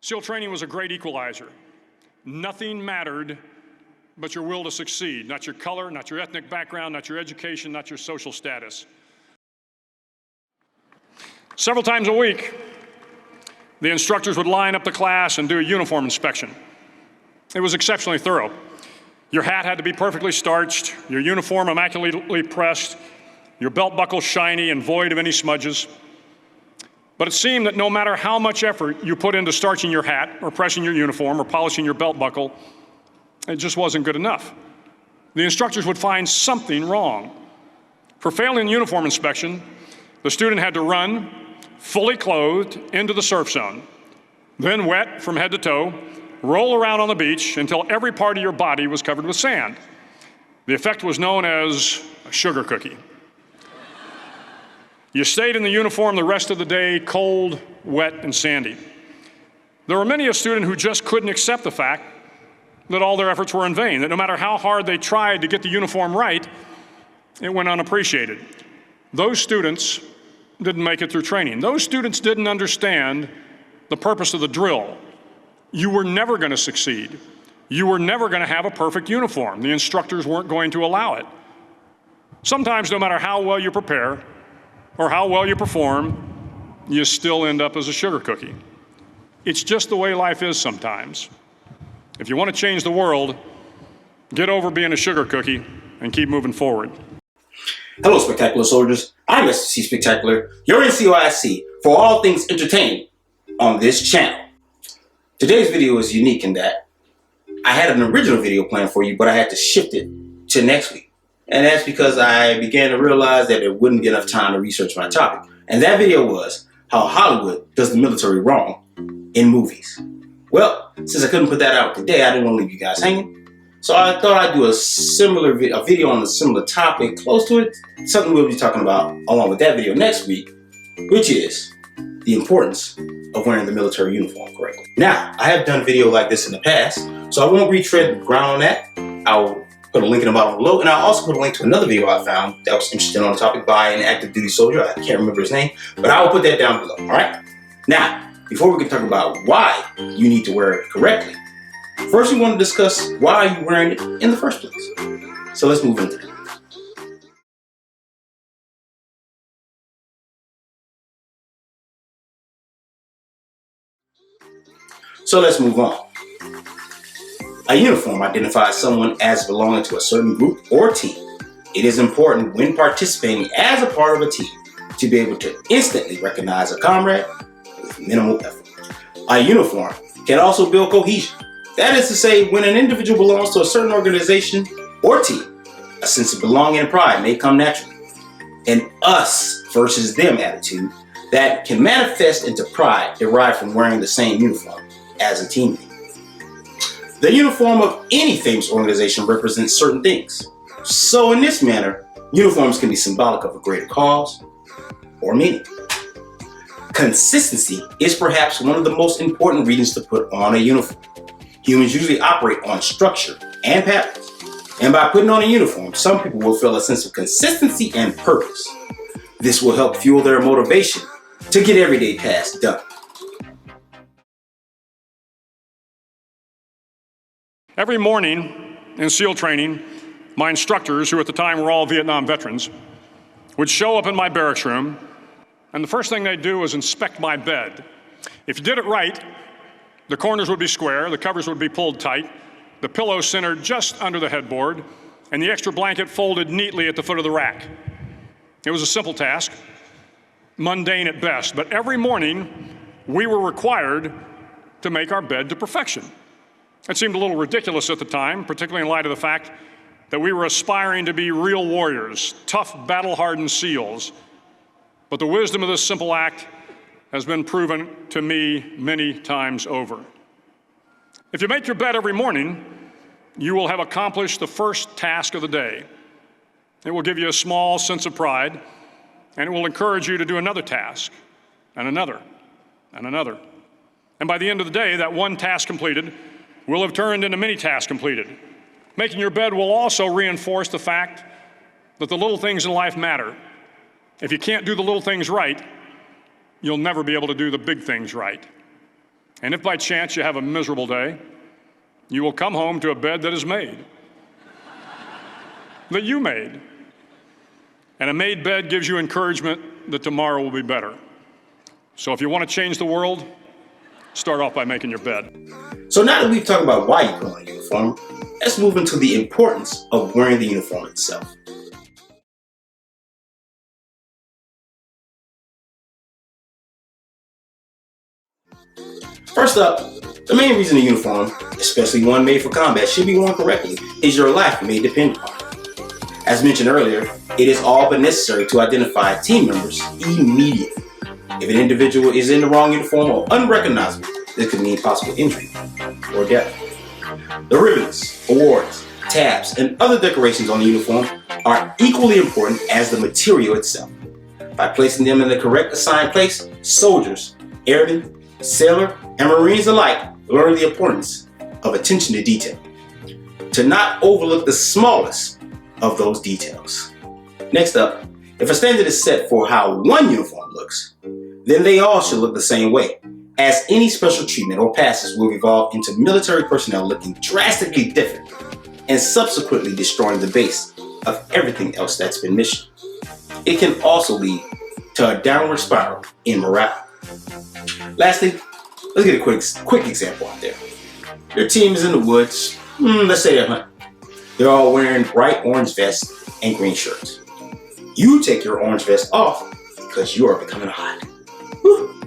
SEAL training was a great equalizer. Nothing mattered but your will to succeed, not your color, not your ethnic background, not your education, not your social status. Several times a week, the instructors would line up the class and do a uniform inspection. It was exceptionally thorough. Your hat had to be perfectly starched, your uniform immaculately pressed, your belt buckle shiny and void of any smudges. But it seemed that no matter how much effort you put into starching your hat or pressing your uniform or polishing your belt buckle, it just wasn't good enough. The instructors would find something wrong. For failing the uniform inspection, the student had to run, fully clothed, into the surf zone, then wet from head to toe, roll around on the beach until every part of your body was covered with sand. The effect was known as a sugar cookie. You stayed in the uniform the rest of the day, cold, wet, and sandy. There were many a student who just couldn't accept the fact that all their efforts were in vain, that no matter how hard they tried to get the uniform right, it went unappreciated. Those students didn't make it through training. Those students didn't understand the purpose of the drill. You were never going to succeed. You were never going to have a perfect uniform. The instructors weren't going to allow it. Sometimes, no matter how well you prepare or how well you perform, you still end up as a sugar cookie. It's just the way life is sometimes. If you want to change the world, get over being a sugar cookie and keep moving forward. Hello, Spectacular Soldiers. I'm Mr. C Spectacular, your NCOIC for all things entertainment on this channel. Today's video is unique in that I had an original video planned for you, but I had to shift it to next week. And that's because I began to realize that there wouldn't be enough time to research my topic. And that video was how Hollywood does the military wrong in movies. Well, since I couldn't put that out today, I didn't want to leave you guys hanging. So I thought I'd do a video on a similar topic, close to it, something we'll be talking about along with that video next week, which is the importance of wearing the military uniform correctly. Now, I have done a video like this in the past, so I won't retread the ground on that. I'll put a link in the bottom below, and I'll also put a link to another video I found that was interesting on the topic by an active duty soldier. I can't remember his name, but I will put that down below, all right? Now, before we can talk about why you need to wear it correctly, first we want to discuss why you're wearing it in the first place. So let's move into that. So let's move on. A uniform identifies someone as belonging to a certain group or team. It is important when participating as a part of a team to be able to instantly recognize a comrade with minimal effort. A uniform can also build cohesion. That is to say, when an individual belongs to a certain organization or team, a sense of belonging and pride may come naturally. An us versus them attitude that can manifest into pride derived from wearing the same uniform as a teammate. The uniform of any famous organization represents certain things. So in this manner, uniforms can be symbolic of a greater cause or meaning. Consistency is perhaps one of the most important reasons to put on a uniform. Humans usually operate on structure and patterns. And by putting on a uniform, some people will feel a sense of consistency and purpose. This will help fuel their motivation to get everyday tasks done. Every morning in SEAL training, my instructors, who at the time were all Vietnam veterans, would show up in my barracks room, and the first thing they'd do was inspect my bed. If you did it right, the corners would be square, the covers would be pulled tight, the pillow centered just under the headboard, and the extra blanket folded neatly at the foot of the rack. It was a simple task, mundane at best, but every morning we were required to make our bed to perfection. It seemed a little ridiculous at the time, particularly in light of the fact that we were aspiring to be real warriors, tough, battle-hardened SEALs. But the wisdom of this simple act has been proven to me many times over. If you make your bed every morning, you will have accomplished the first task of the day. It will give you a small sense of pride, and it will encourage you to do another task, and another, and another. And by the end of the day, that one task completed will have turned into many tasks completed. Making your bed will also reinforce the fact that the little things in life matter. If you can't do the little things right, you'll never be able to do the big things right. And if by chance you have a miserable day, you will come home to a bed that is made, that you made. And a made bed gives you encouragement that tomorrow will be better. So if you want to change the world, start off by making your bed. So now that we've talked about why you put on a uniform, let's move into the importance of wearing the uniform itself. First up, the main reason a uniform, especially one made for combat, should be worn correctly is your life may depend upon it. As mentioned earlier, it is all but necessary to identify team members immediately. If an individual is in the wrong uniform or unrecognizable, this could mean possible injury or death. The ribbons, awards, tabs, and other decorations on the uniform are equally important as the material itself. By placing them in the correct assigned place, soldiers, airmen, sailor, and Marines alike learn the importance of attention to detail. To not overlook the smallest of those details. Next up, if a standard is set for how one uniform looks, then they all should look the same way, as any special treatment or passes will evolve into military personnel looking drastically different and subsequently destroying the base of everything else that's been missing. It can also lead to a downward spiral in morale. Lastly, let's get a quick example out there. Your team is in the woods, let's say they're hunting. They're all wearing bright orange vests and green shirts. You take your orange vest off because you are becoming hot. Whew.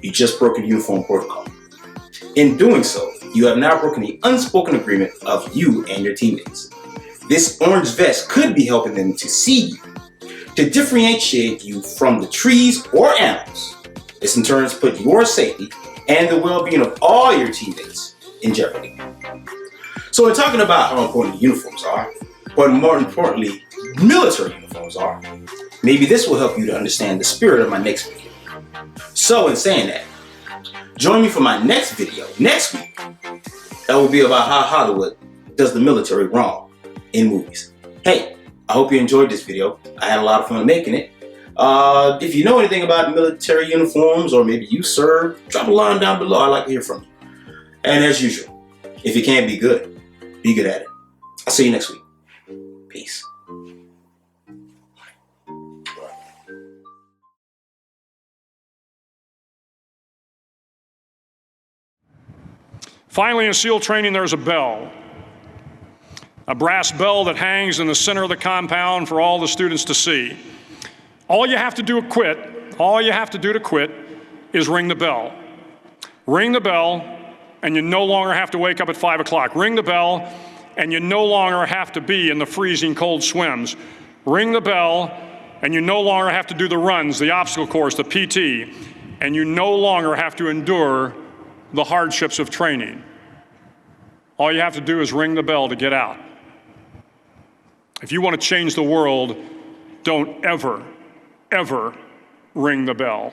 You just broke a uniform protocol. In doing so, you have now broken the unspoken agreement of you and your teammates. This orange vest could be helping them to see you, to differentiate you from the trees or animals. This in turn puts your safety and the well-being of all your teammates in jeopardy. So in talking about how important uniforms are, but more importantly, military uniforms are, maybe this will help you to understand the spirit of my next video. So in saying that, join me for my next video next week. That will be about how Hollywood does the military wrong in movies. Hey, I hope you enjoyed this video. I had a lot of fun making it. If you know anything about military uniforms or maybe you serve, drop a line down below. I'd like to hear from you. And as usual, if you can't be good at it. I'll see you next week. Peace. Finally, in SEAL training, there's a bell. A brass bell that hangs in the center of the compound for all the students to see. All you have to do to quit is ring the bell. Ring the bell, and you no longer have to wake up at 5 o'clock. Ring the bell, and you no longer have to be in the freezing cold swims. Ring the bell, and you no longer have to do the runs, the obstacle course, the PT, and you no longer have to endure the hardships of training. All you have to do is ring the bell to get out. If you want to change the world, don't ever ring the bell.